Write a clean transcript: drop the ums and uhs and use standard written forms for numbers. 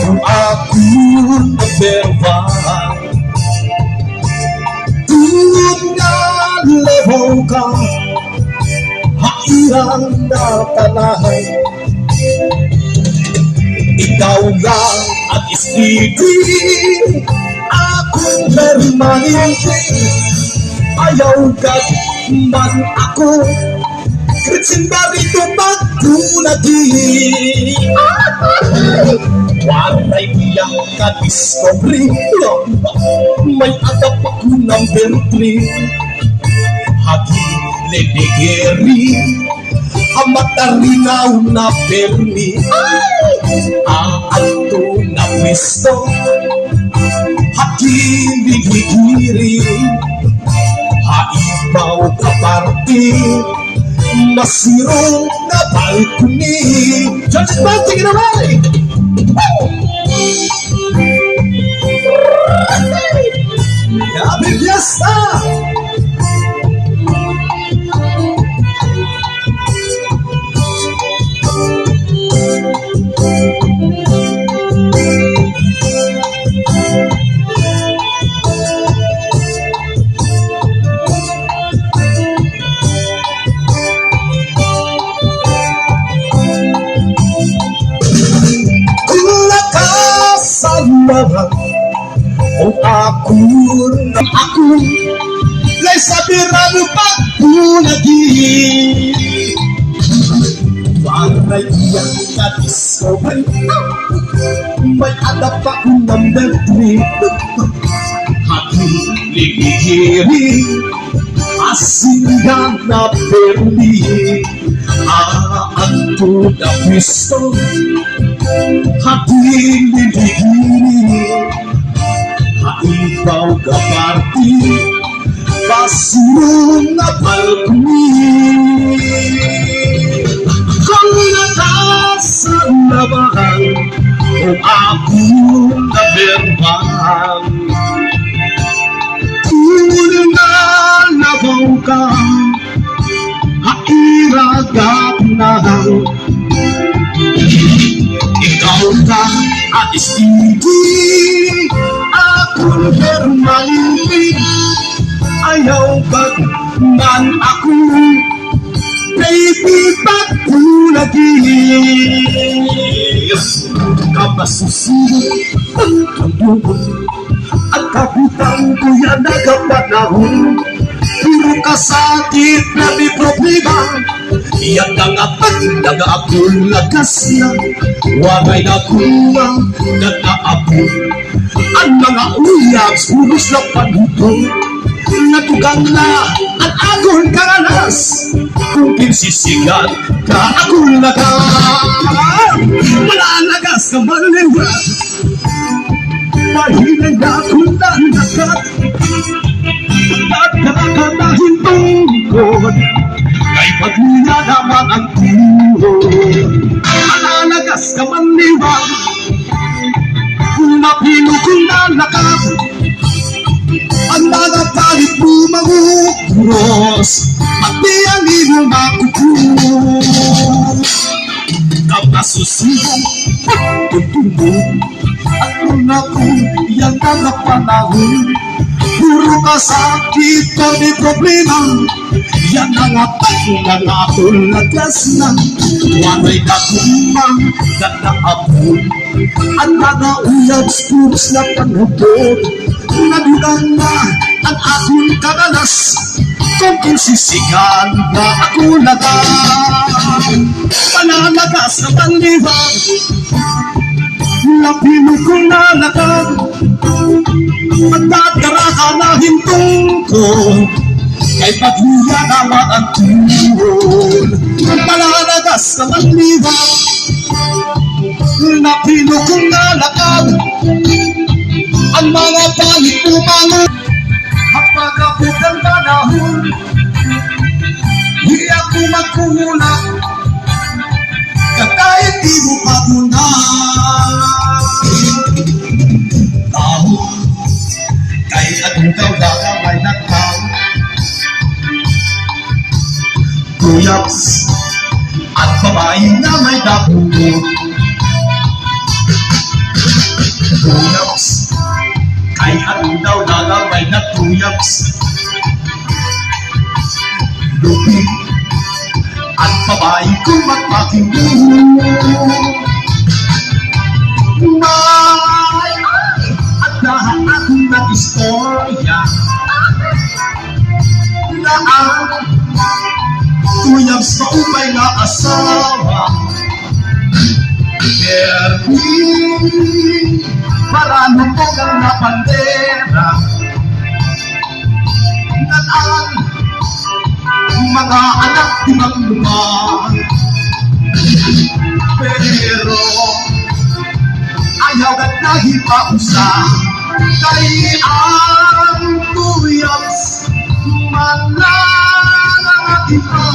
kung ako nagberban. Tungod nga lebaw ka, hairang natalahay. Ikaw lang ang ispiti, akong permanente. Ayaw ka man ako, kritsin ba rito magkulagi? Walay iyang ka-discovery, may agap ako number 3. Hagi lenegeri, amatarinaw na permi. Ang ato na pisto, hagi ligigiri. Haibaw ka party, masirong na balkoni. Judge Band, take it away! Happy Fiesta! Kung ako lay sabirano pagpulagi. Waray iyang ka-discovery, may adap ako number 3. Hagi ligigiri, asingan na perli. Aanto na pisto, hagi ligigiri. Haibaw ka party, basirong na balkoni. Kung natasan na bahal, kung ako naberban. Kung nalabaw ka, hairagap na. Ikaw ka at istindi, akong permanente. Ayaw ba't man ako, baby, ba't kulagi? Kamasusunod ang kabuhan, ang kabutang ko yan nagapanahon. Puro kasakit na may problema, iyan na nga ba't nag-aapol lagas na. Wagay na kulang, nag-aapol ang mga uyag, pulos na panuto. Natugang na ang akong karanas, kung pinsisigan ka akong lagas. Malalagas ka maliwa, mahinay na akong nanakat. At nakakatahin tungkod, kay pagniya naman ang tuhod. Malalagas ka maliwa, napinukong nalakad, ang mga palit bumangukuros, at di ang iyong makukuros. Kapasusunod, pagtutunog, at kung ako iyang nanapanahon. Puro kasakit ka may problema, yan ang apat ng akong lagas na. Wanay na kumang nanaapon, ang mga uyag puros na panubod. Nadugang na ang akong kadalas, kung pinsisigan na ako lagas. Panalagas na panliwag, napinukong nalakad. Magdadara ka na hintong ko, kay paghiya naman ang tuhod. Palalagas na manliwag, napinukong nalakad. Ang mga palit umangon, kapag-apit ang panahon, di ako magkuhunak, kahit di mo pagunan. Tao, kahit ikaw dakamay na tao, kuyaps at babae na may dapugot. Tuyaps, ay ano daw lalabay na tuyaps. Lupit at babae kung magpakibuho. May at lahat akong nag-istorya na ang tuyaps maupay na asawa. Erwin, para lutong ang napandera ng ang mga anak ng lupa. Pero ayaw at nahipausap kay ang tuyaps mananangati pa.